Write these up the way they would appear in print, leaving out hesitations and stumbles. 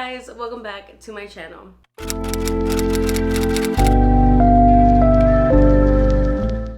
guys, welcome back to my channel.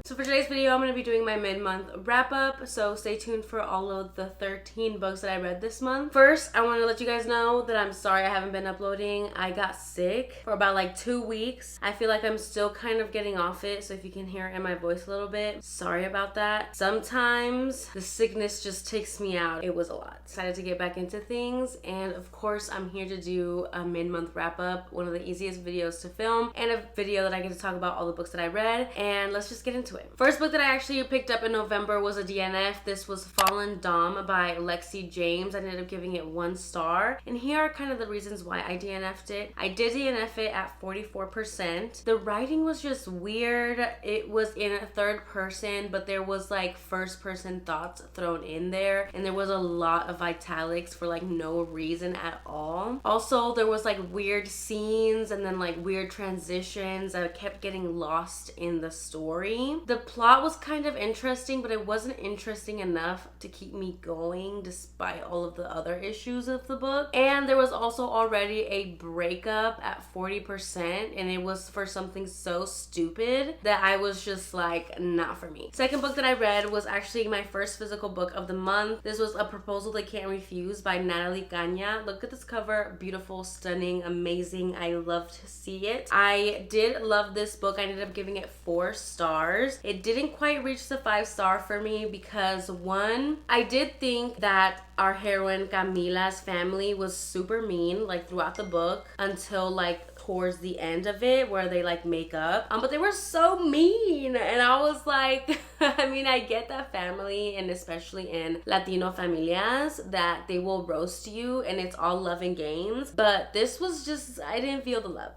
So for today's video, I'm going to be doing my mid-month wrap-up, so stay tuned for all of the 13 books that I read this month. First, I want to let you guys know that I'm sorry I haven't been uploading. I got sick for about like 2 weeks. I feel like I'm still kind of getting off it, so if you can hear it in my voice a little bit, sorry about that. Sometimes the sickness just takes me out. It was a lot. Decided to get back into things, and of course, I'm here to do a mid-month wrap-up, one of the easiest videos to film, and a video that I get to talk about all the books that I read, and let's just get into it. First book that I actually picked up in November was a DNF. This was Fallen Dom by Lexxi James. I ended up giving it 1 star, and here are kind of the reasons why I DNF'd it. I did DNF it at 44%. The writing was just weird. It was in a third person, but there was like first person thoughts thrown in there, and there was a lot of italics for like no reason at all. Also, there was like weird scenes and then like weird transitions that kept getting lost in the story. The plot was kind of interesting, but it wasn't interesting enough to keep me going despite all of the other issues of the book. And there was also already a breakup at 40%, and it was for something so stupid that I was just like, not for me. Second book that I read was actually my first physical book of the month. This was A Proposal They Can't Refuse by Natalie, Caña. Look at this cover. Beautiful, stunning, amazing. I love to see it. I did love this book. I ended up giving it 4 stars. It didn't quite reach the 5-star for me because, one, I did think that our heroine Camila's family was super mean like throughout the book until like towards the end of it where they like make up, but they were so mean, and I was like I mean, I get that family, and especially in Latino familias, that they will roast you and it's all love and games, but this was just, I didn't feel the love.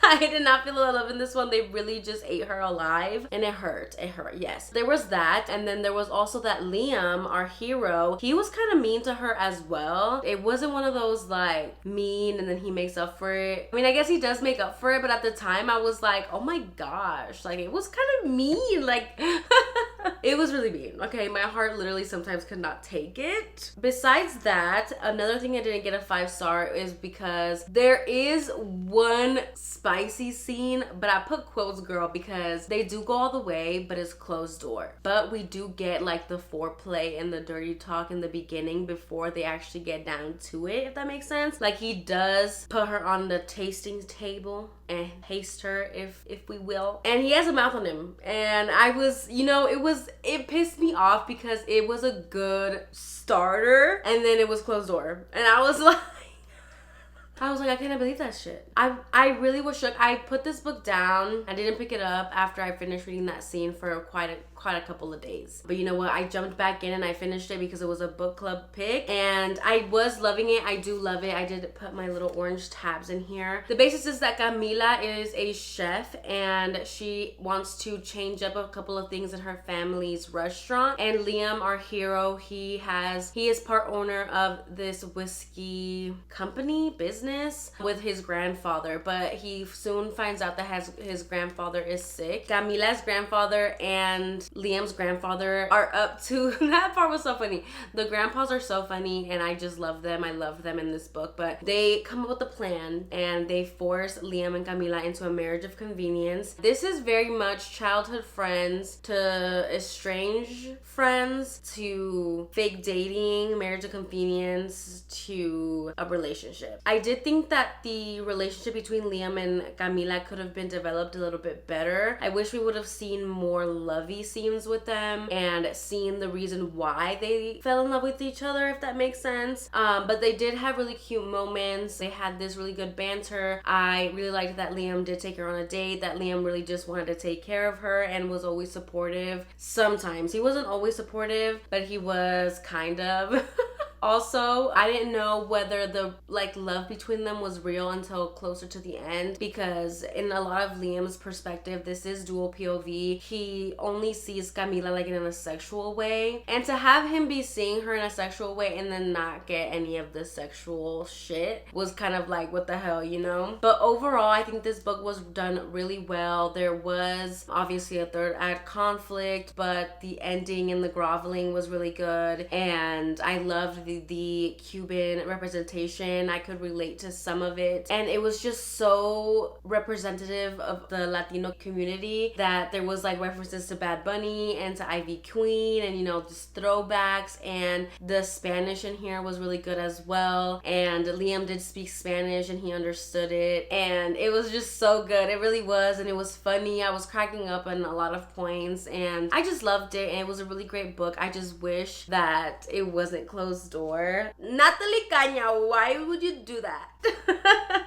I did not feel the love in this one. They really just ate her alive, and it hurt. It hurt, yes. There was that, and then there was also that Liam, our hero, he was kind of mean to her as well. It wasn't one of those like mean and then he makes up for it. I mean, I guess he does make up for it, but at the time I was like, oh my gosh, like it was kind of mean, like it was really mean. Okay, my heart literally sometimes could not take it. Besides that, another thing I didn't get a 5-star is because there is one spicy scene, but I put quotes, girl, because they do go all the way, but it's closed door. But we do get like the foreplay and the dirty talk in the beginning before they actually get down to it, if that makes sense. Like he does put her on the tasting table and taste her, if we will, and he has a mouth on him, and I was, you know, it pissed me off because it was a good starter and then it was closed door, and I was like I can't believe that shit. I really was shook. I put this book down. I didn't pick it up after I finished reading that scene for quite a couple of days. But you know what? I jumped back in and I finished it because it was a book club pick, and I was loving it. I do love it. I did put my little orange tabs in here. The basis is that Camila is a chef and she wants to change up a couple of things in her family's restaurant. And Liam, our hero, he is part owner of this whiskey company business with his grandfather, but he soon finds out that his grandfather is sick. Camila's grandfather and Liam's grandfather are up to that part was so funny. The grandpas are so funny, and I just love them. I love them in this book, but they come up with a plan and they force Liam and Camila into a marriage of convenience. This is very much childhood friends to estranged friends to fake dating, marriage of convenience to a relationship. I did think that the relationship between Liam and Camila could have been developed a little bit better. I wish we would have seen more lovey scenes with them and seen the reason why they fell in love with each other, if that makes sense. But they did have really cute moments. They had this really good banter. I really liked that Liam did take her on a date, that Liam really just wanted to take care of her and was always supportive. Sometimes he wasn't always supportive, but he was kind of Also, I didn't know whether the love between them was real until closer to the end, because in a lot of Liam's perspective, this is dual POV. He only sees Camila in a sexual way, and to have him be seeing her in a sexual way and then not get any of the sexual shit was kind of like, what the hell, you know? But overall, I think this book was done really well. There was obviously a third act conflict, but the ending and the groveling was really good, and I loved the Cuban representation. I could relate to some of it, and it was just so representative of the Latino community that there was like references to Bad Bunny and to Ivy Queen, and you know, just throwbacks. And the Spanish in here was really good as well, and Liam did speak Spanish and he understood it, and it was just so good. It really was, and it was funny. I was cracking up on a lot of points, and I just loved it, and it was a really great book. I just wish that it wasn't closed door. Natalie Caña, why would you do that?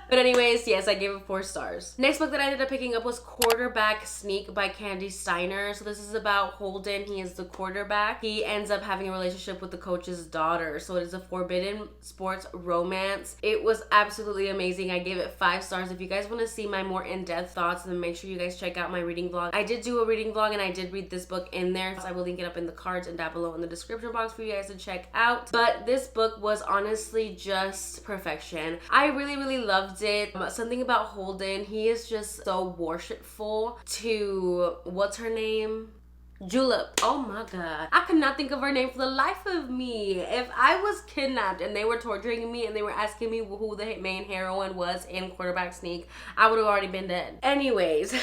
But anyways, yes, I gave it 4 stars. Next book that I ended up picking up was Quarterback Sneak by Kandi Steiner. So this is about Holden. He is the quarterback. He ends up having a relationship with the coach's daughter. So it is a forbidden sports romance. It was absolutely amazing. I gave it 5 stars. If you guys want to see my more in-depth thoughts, then make sure you guys check out my reading vlog. I did do a reading vlog and I did read this book in there. So I will link it up in the cards and down below in the description box for you guys to check out. But this book was honestly just perfection. I really loved it. Something about Holden, he is just so worshipful to, what's her name? Julep. Oh my god. I could not think of her name for the life of me. If I was kidnapped and they were torturing me and they were asking me who the main heroine was in Quarterback Sneak, I would have already been dead. Anyways.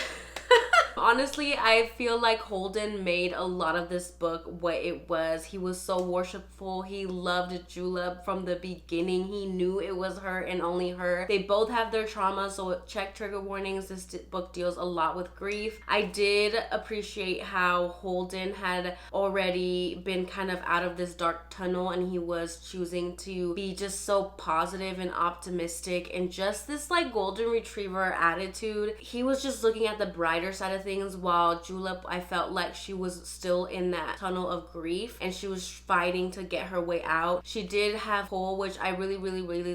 Honestly, I feel like Holden made a lot of this book what it was. He was so worshipful. He loved Julep from the beginning. He knew it was her and only her. They both have their trauma, so check trigger warnings. This book deals a lot with grief. I did appreciate how Holden had already been kind of out of this dark tunnel, and he was choosing to be just so positive and optimistic and just this like golden retriever attitude. He was just looking at the brighter side of things, while Julep, I felt like she was still in that tunnel of grief and she was fighting to get her way out. She did have pull, which I really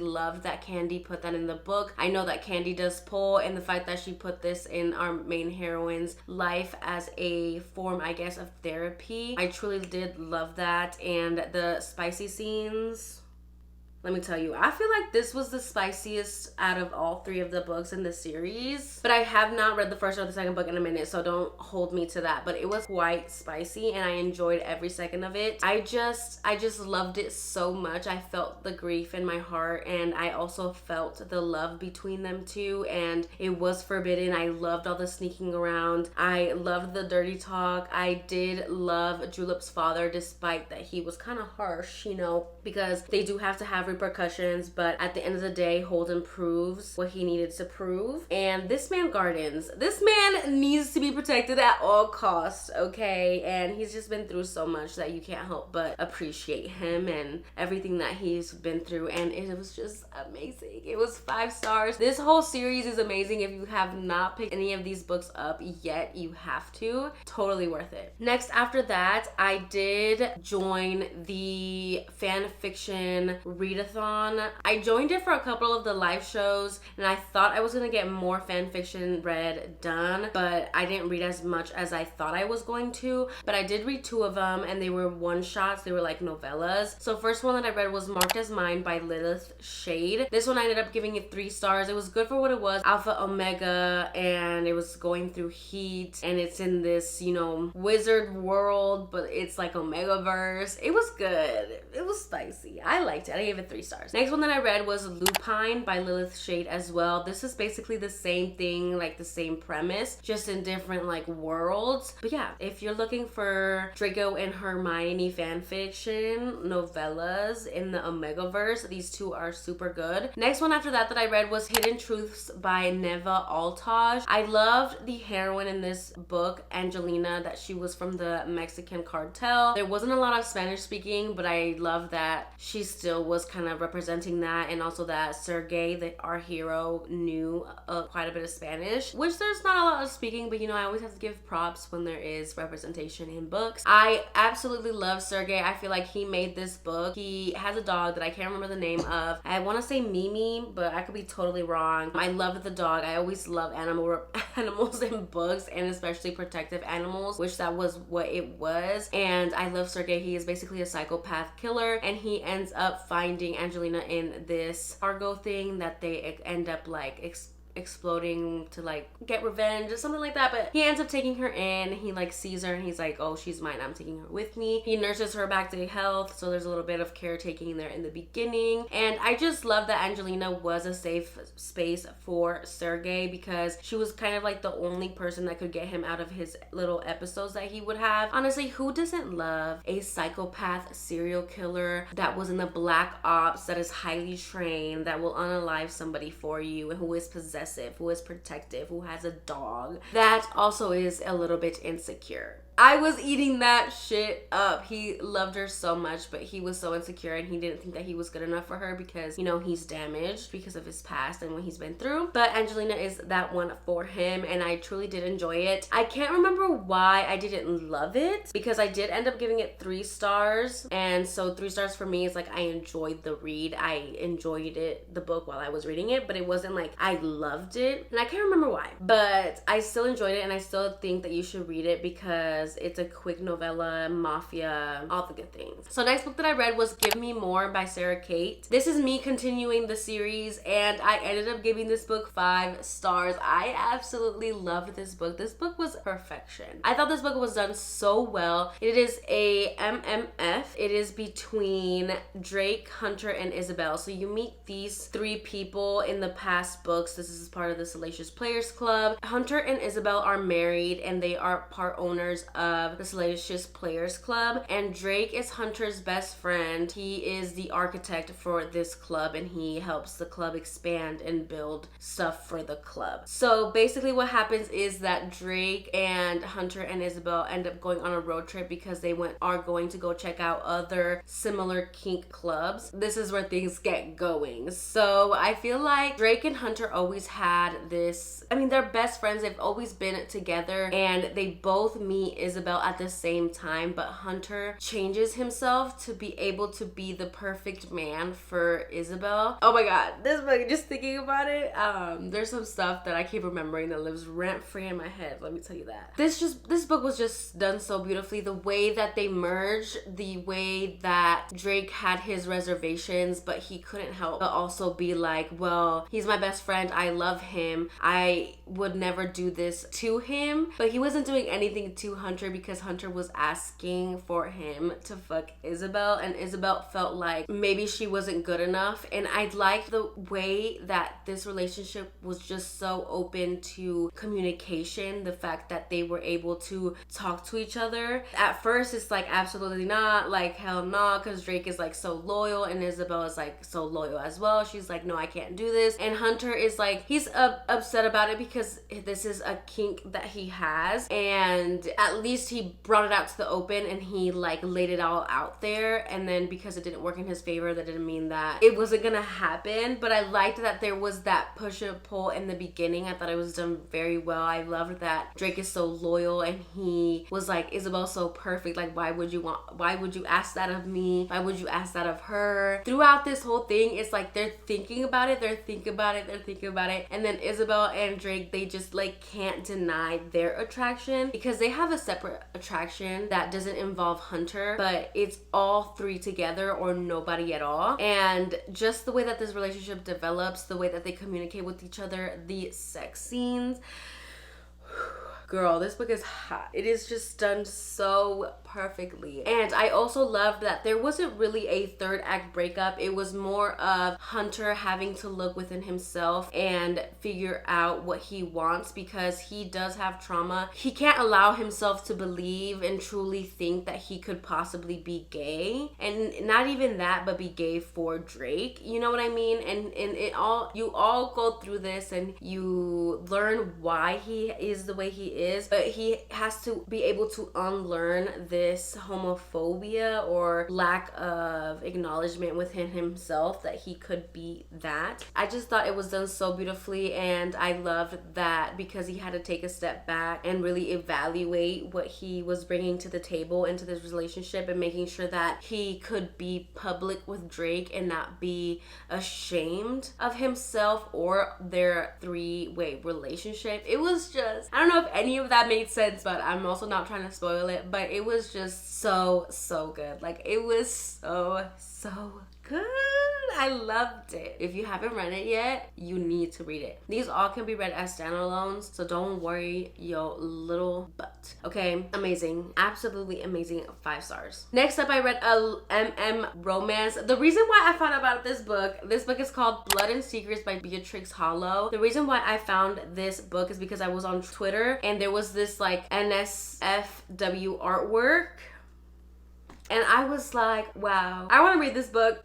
loved that Kandi put that in the book. I know that Kandi does pull, and the fact that she put this in our main heroine's life as a form, I guess, of therapy. I truly did love that. And the spicy scenes, let me tell you, I feel like this was the spiciest out of all 3 of the books in the series. But I have not read the first or the second book in a minute, so don't hold me to that. But it was quite spicy and I enjoyed every second of it. I just loved it so much. I felt the grief in my heart, and I also felt the love between them two, and it was forbidden. I loved all the sneaking around. I loved the dirty talk. I did love Julep's father, despite that he was kind of harsh, you know, because they do have to have repercussions, but at the end of the day, Holden proves what he needed to prove. And this man gardens. This man needs to be protected at all costs, okay? And he's just been through so much that you can't help but appreciate him and everything that he's been through, and it was just amazing. It was 5 stars. This whole series is amazing. If you have not picked any of these books up yet, you have to. Totally worth it. Next, after that, I did join the fan fiction readathon. I joined it for a couple of the live shows, and I thought I was gonna get more fan fiction read done, but I didn't read as much as I thought I was going to. But I did read 2 of them, and they were one-shots. They were like novellas. So first one that I read was Marked as Mine by LilithShade. This one I ended up giving it 3 stars. It was good for what it was, Alpha Omega, and it was going through heat, and it's in this, you know, wizard world, but it's like Omegaverse. It was good. It was spicy. I liked it. I gave it 3 stars. Next one that I read was Lupine by LilithShade as well. This is basically the same thing, like the same premise, just in different like worlds. But yeah, if you're looking for Draco and Hermione fan fiction novellas in the Omegaverse, these 2 are super good. Next one after that I read was Hidden Truths by Neva Altaj. I loved the heroine in this book, Angelina, that she was from the Mexican cartel. There wasn't a lot of Spanish speaking, but I love that she still was kind of representing that, and also that Sergey, our hero, knew quite a bit of Spanish, which there's not a lot of speaking, but you know, I always have to give props when there is representation in books. I absolutely love Sergey. I feel like he made this book. He has a dog that I can't remember the name of. I want to say Mimi, but I could be totally wrong. I loved the dog. I always love animals in books, and especially protective animals, which that was what it was. And I love Sergey. He is basically a psychopath killer, and he ends up finding Angelina in this cargo thing that they end up like exploding to like get revenge or something like that, but he ends up taking her in. He like sees her and he's like, oh, she's mine, I'm taking her with me. He nurses her back to health, so there's a little bit of caretaking there in the beginning. And I just love that Angelina was a safe space for Sergey, because she was kind of like the only person that could get him out of his little episodes that he would have. Honestly, who doesn't love a psychopath serial killer that was in the black ops, that is highly trained, that will unalive somebody for you, and who is possessive, who is protective, who has a dog, that also is a little bit insecure. I was eating that shit up. He loved her so much, but he was so insecure and he didn't think that he was good enough for her because, you know, he's damaged because of his past and what he's been through. But Angelina is that one for him, and I truly did enjoy it. I can't remember why I didn't love it, because I did end up giving it 3 stars. And so 3 stars for me is like I enjoyed the read. I enjoyed it, the book, while I was reading it, but it wasn't like I loved it. And I can't remember why, but I still enjoyed it, and I still think that you should read it because it's a quick novella, mafia, all the good things. So next book that I read was Give Me More by Sarah Cate. This is me continuing the series, and I ended up giving this book 5 stars. I absolutely loved this book. This book was perfection. I thought this book was done so well. It is a MMF. It is between Drake, Hunter, and Isabel. So you meet these 3 people in the past books. This is part of the Salacious Players Club. Hunter and Isabel are married, and they are part owners of the Salacious Players Club, and Drake is Hunter's best friend. He is the architect for this club, and he helps the club expand and build stuff for the club. So basically what happens is that Drake and Hunter and Isabel end up going on a road trip because they are going to go check out other similar kink clubs. This is where things get going. So I feel like Drake and Hunter always had this, I mean, they're best friends. They've always been together, and they both meet Isabel at the same time, but Hunter changes himself to be able to be the perfect man for Isabel. Oh my god, this book, just thinking about it, there's some stuff that I keep remembering that lives rent-free in my head, let me tell you that. This book was just done so beautifully. The way that they merged, the way that Drake had his reservations, but he couldn't help but also be like, well, he's my best friend, I love him, I would never do this to him, but he wasn't doing anything to Hunter because Hunter was asking for him to fuck Isabel, and Isabel felt like maybe she wasn't good enough. And I liked the way that this relationship was just so open to communication, the fact that they were able to talk to each other. At first it's like absolutely not, like hell no, because Drake is like so loyal and Isabel is like so loyal as well. She's like, no, I can't do this. And Hunter is like, he's upset about it because this is a kink that he has, and at least he brought it out to the open and he like laid it all out there. And then because it didn't work in his favor, that didn't mean that it wasn't gonna happen. But I liked that there was that push and pull in the beginning. I thought it was done very well. I loved that Drake is so loyal, and he was like, Isabel's so perfect, like why would you ask that of me? Why would you ask that of her? Throughout this whole thing, it's like they're thinking about it, and then Isabel and Drake, they just like can't deny their attraction because they have a separate attraction that doesn't involve Hunter, but it's all 3 together or nobody at all. And just the way that this relationship develops, the way that they communicate with each other, the sex scenes, girl, this book is hot. It is just done so perfectly. And I also loved that there wasn't really a 3rd act breakup. It was more of Hunter having to look within himself and figure out what he wants, because he does have trauma. He can't allow himself to believe and truly think that he could possibly be gay, and not even that, but be gay for Drake, you know what I mean? And you all go through this and you learn why he is the way he is, but he has to be able to unlearn this homophobia or lack of acknowledgement within himself that he could be that. I just thought it was done so beautifully, and I loved that because he had to take a step back and really evaluate what he was bringing to the table into this relationship, and making sure that he could be public with Drake and not be ashamed of himself or their 3-way relationship. It was just, I don't know if any of that made sense, but I'm also not trying to spoil it, but it was just so good. Like, it was so good. I loved it. If you haven't read it yet, you need to read it. These all can be read as standalones, so don't worry your little butt. Okay, amazing. Absolutely amazing. 5 stars. Next up, I read a romance. The reason why I found out about this book is called Blood and Secrets by Beatrix Hollow. The reason why I found this book is because I was on Twitter and there was this like NSFW artwork. And I was like, wow, I want to read this book.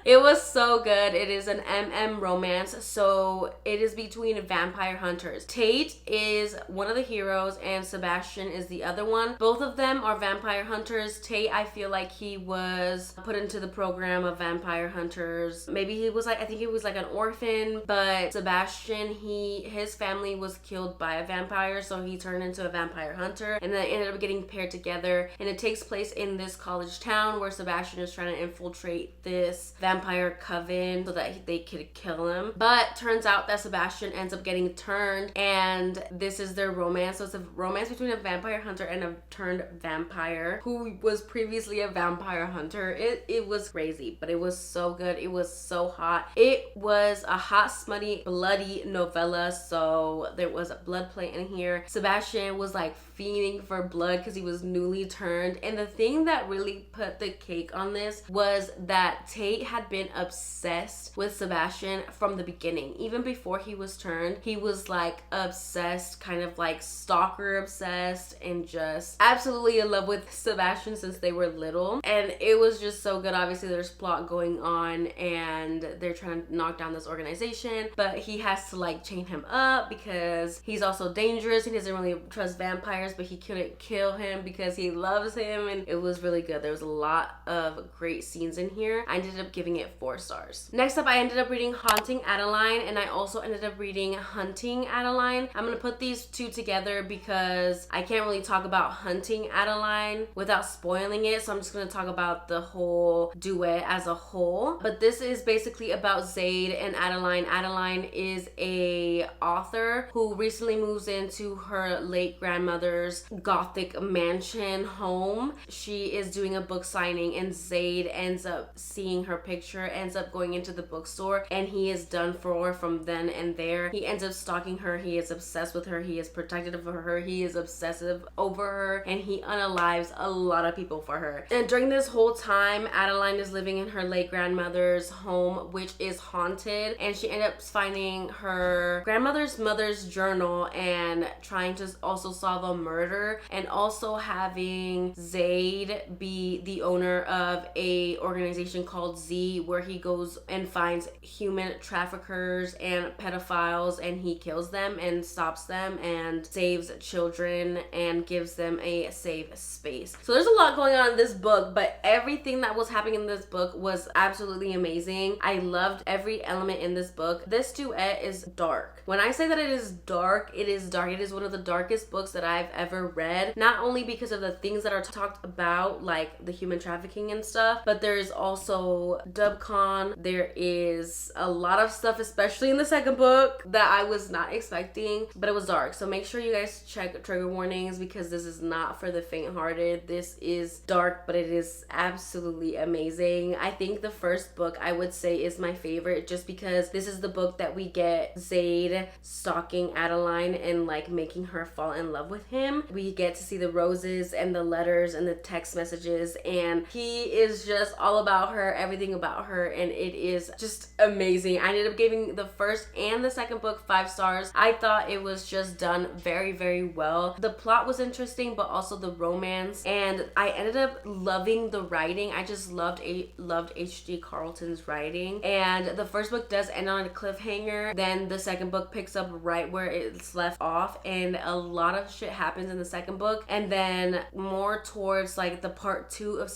It was so good. It is an romance. So it is between vampire hunters. Tate is one of the heroes and Sebastian is the other one. Both of them are vampire hunters. Tate, I feel like he was put into the program of vampire hunters. Maybe he was like, I think he was like an orphan, but Sebastian, his family was killed by a vampire, so he turned into a vampire hunter and then ended up getting paired together. And it takes place in this college town where Sebastian is trying to infiltrate this vampire coven so that they could kill him. But turns out that Sebastian ends up getting turned, and this is their romance. So it's a romance between a vampire hunter and a turned vampire who was previously a vampire hunter. It was crazy, but it was so good. It was so hot. It was a hot, smutty, bloody novella, so there was a blood play in here. Sebastian was like fiending for blood because he was newly turned, and the thing that really put the cake on this was that Tate had been obsessed with Sebastian from the beginning. Even before he was turned, he was like obsessed, kind of like stalker obsessed, and just absolutely in love with Sebastian since they were little. And it was just so good. Obviously there's plot going on and they're trying to knock down this organization, but he has to like chain him up because he's also dangerous. He doesn't really trust vampires, but he couldn't kill him because he loves him, and it was really good. There was a lot of great scenes in here. I ended up giving it 4 stars. Next up, I ended up reading Haunting Adeline, and I also ended up reading Hunting Adeline. I'm gonna put these two together because I can't really talk about Hunting Adeline without spoiling it, so I'm just gonna talk about the whole duet as a whole. But this is basically about Zaid and Adeline. Adeline is a author who recently moves into her late grandmother's gothic mansion home. She is doing a book signing and Zaid ends up seeing her picture, ends up going into the bookstore, and he is done for from then and there. He ends up stalking her. He is obsessed with her. He is protective of her. He is obsessive over her, and he unalives a lot of people for her. And during this whole time, Adeline is living in her late grandmother's home, which is haunted, and she ends up finding her grandmother's mother's journal and trying to also solve a murder, and also having Zaid be the owner of a organization called Z, where he goes and finds human traffickers and pedophiles, and he kills them and stops them and saves children and gives them a safe space. So there's a lot going on in this book, but everything that was happening in this book was absolutely amazing. I loved every element in this book. This duet is dark. When I say that it is dark, it is dark. It is one of the darkest books that I've ever read, not only because of the things that are talked about, like the human trafficking and stuff, but there's also dubcon. There is a lot of stuff, especially in the second book, that I was not expecting, but it was dark. So make sure you guys check trigger warnings because this is not for the faint-hearted. This is dark, but it is absolutely amazing. I think the first book I would say is my favorite, just because this is the book that we get Zaid stalking Adeline and like making her fall in love with him. We get to see the roses and the letters and the text messages, and he is just all about her, everything about her, and it is just amazing. I ended up giving the first and the second book 5 stars. I thought it was just done very, very well. The plot was interesting, but also the romance, and I ended up loving the writing. I just loved H.G. Carlton's writing, and the first book does end on a cliffhanger. Then the second book picks up right where it's left off, and a lot of shit happens in the second book, and then more towards like the part 2 of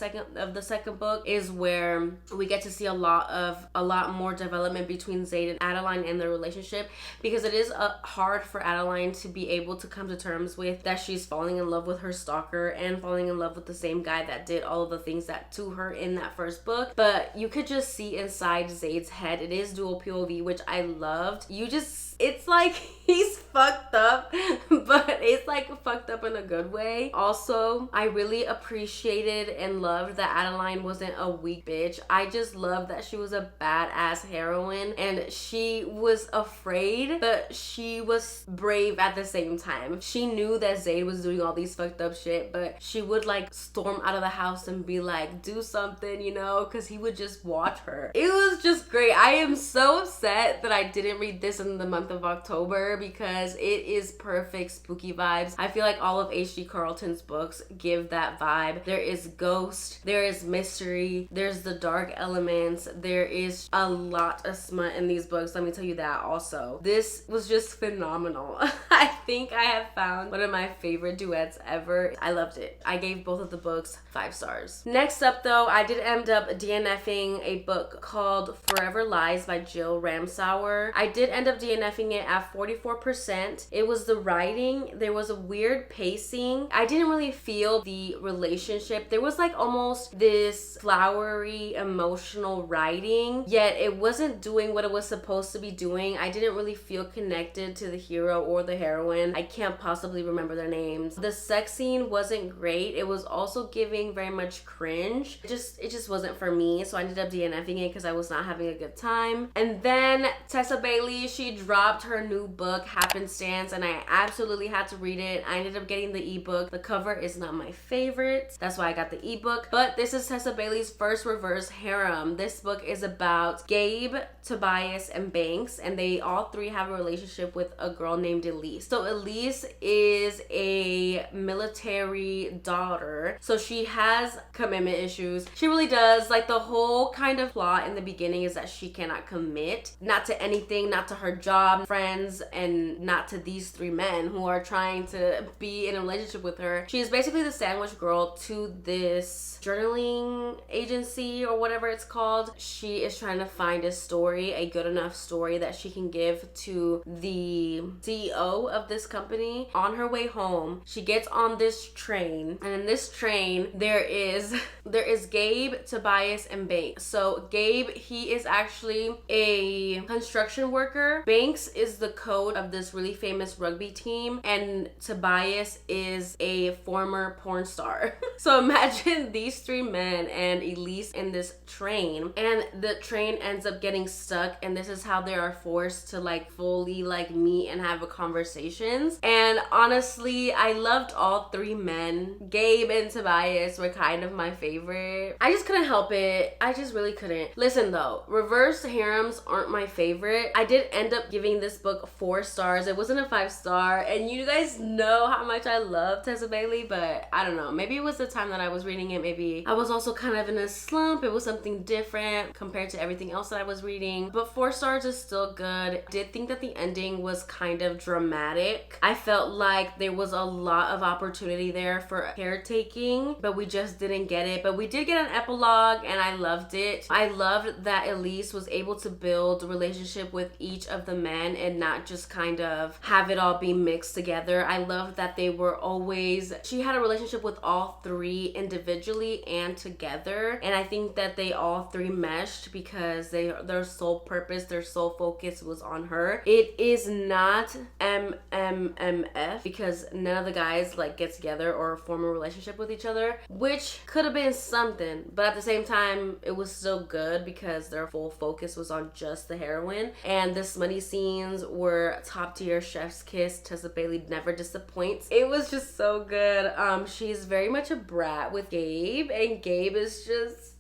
the second book is where we get get to see a lot more development between Zayd and Adeline and their relationship, because it is hard for Adeline to be able to come to terms with that she's falling in love with her stalker and falling in love with the same guy that did all of the things that to her in that first book. But you could just see inside Zayd's head. It is dual POV, which I loved. It's like he's fucked up, but it's like fucked up in a good way. Also, I really appreciated and loved that Adeline wasn't a weak bitch. I just loved that she was a badass heroine and she was afraid, but she was brave at the same time. She knew that Zayd was doing all these fucked up shit, but she would like storm out of the house and be like, do something, you know, because he would just watch her. It was just great. I am so upset that I didn't read this in the month of October, because it is perfect spooky vibes. I feel like all of H.G. Carlton's books give that vibe. There is ghost, there is mystery, there's the dark elements, there is a lot of smut in these books, let me tell you that. Also, this was just phenomenal. I think I have found one of my favorite duets ever. I loved it. I gave both of the books 5 stars. Next up though, I did end up DNFing a book called Forever Lies by Jill Ramsower. I did end up DNFing it at 44%. It was the writing. There was a weird pacing. I didn't really feel the relationship. There was like almost this flowery emotional writing, yet it wasn't doing what it was supposed to be doing. I didn't really feel connected to the hero or the heroine. I can't possibly remember their names. The sex scene wasn't great. It was also giving very much cringe. It just wasn't for me, so I ended up DNFing it because I was not having a good time. And then Tessa Bailey, she dropped her new book Happenstance, and I absolutely had to read it. I ended up getting the ebook. The cover is not my favorite, that's why I got the ebook, but this is Tessa Bailey's first reverse harem. This book is about Gabe, Tobias, and Banks, and they all three have a relationship with a girl named Elise. So Elise is a military daughter, so she has commitment issues. She really does. Like, the whole kind of plot in the beginning is that she cannot commit, not to anything, not to her job, friends, and not to these 3 men who are trying to be in a relationship with her. She is basically the sandwich girl to this journaling agency or whatever it's called. She is trying to find a story, a good enough story that she can give to the CEO of this company. On her way home, she gets on this train, and in this train there is Gabe, Tobias, and Banks. So Gabe, he is actually a construction worker. Banks is the coach of this really famous rugby team, and Tobias is a former porn star. So imagine these 3 men and Elise in this train, and the train ends up getting stuck, and this is how they are forced to like fully like meet and have a conversations. And honestly, I loved all 3 men. Gabe and Tobias were kind of my favorite. I just couldn't help it. I just really couldn't. Listen though, reverse harems aren't my favorite. I did end up giving this book 4 stars. It wasn't a 5-star, and you guys know how much I love Tessa Bailey, but I don't know, maybe it was the time that I was reading it. Maybe I was also kind of in a slump. It was something different compared to everything else that I was reading, but 4 stars is still good. I did think that the ending was kind of dramatic. I felt like there was a lot of opportunity there for caretaking, but we just didn't get it. But we did get an epilogue, and I loved it. I loved that Elise was able to build a relationship with each of the men and not just kind of have it all be mixed together. I loved that they were always, she had a relationship with all 3 individually and together, and I think that they all 3 meshed because their sole purpose, their sole focus was on her. It is not MMMF because none of the guys like get together or form a relationship with each other, which could have been something, but at the same time it was still good because their full focus was on just the heroine. And the smutty scenes were top tier, chef's kiss. Tessa Bailey never disappoints. It was just so good. She's very much a brat with Gabe, and Gabe is just,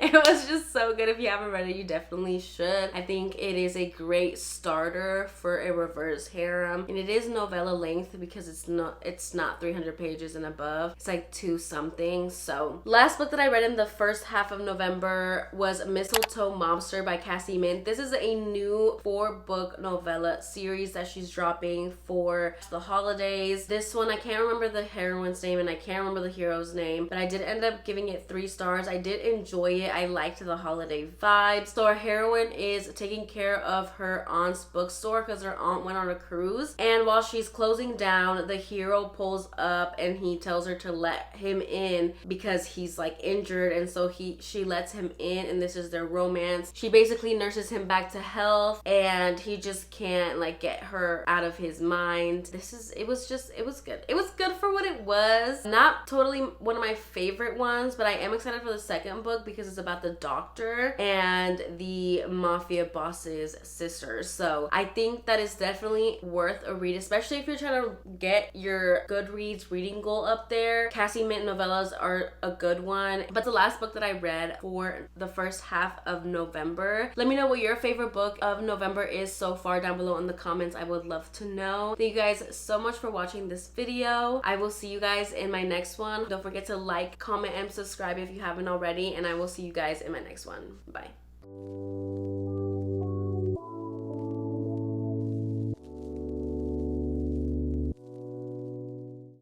it was just so good. If you haven't read it, you definitely should. I think it is a great starter for a reverse harem, and it is novella length because it's not 300 pages and above. It's like 2 something. So last book that I read in the first half of November was Mistletoe Mobster by Cassie. This is a new 4-book novella series that she's dropping for the holidays. This one, I can't remember the heroine's name and I can't remember the hero's name, but I did end up giving it 3 stars. I did enjoy it. I liked the holiday vibes. So our heroine is taking care of her aunt's bookstore because her aunt went on a cruise, and while she's closing down, the hero pulls up and he tells her to let him in because he's like injured, and so she lets him in, and this is their romance. She basically nurses him back to health, and he just can't like get her out of his mind. It was good. It was good for what it was. Not totally one of my favorite ones, but I am excited for the second book because it's about the doctor and the mafia boss's sisters. So I think that is definitely worth a read, especially if you're trying to get your Goodreads reading goal up there. Cassie Mint novellas are a good one. But the last book that I read for the first half of November. Let me know what your favorite book of November is so far down below in the comments. I would love to know. Thank you guys so much for watching this video. I will see you guys in my next one. Don't forget to like, comment, and subscribe if you haven't already, and I will see you guys in my next one. Bye.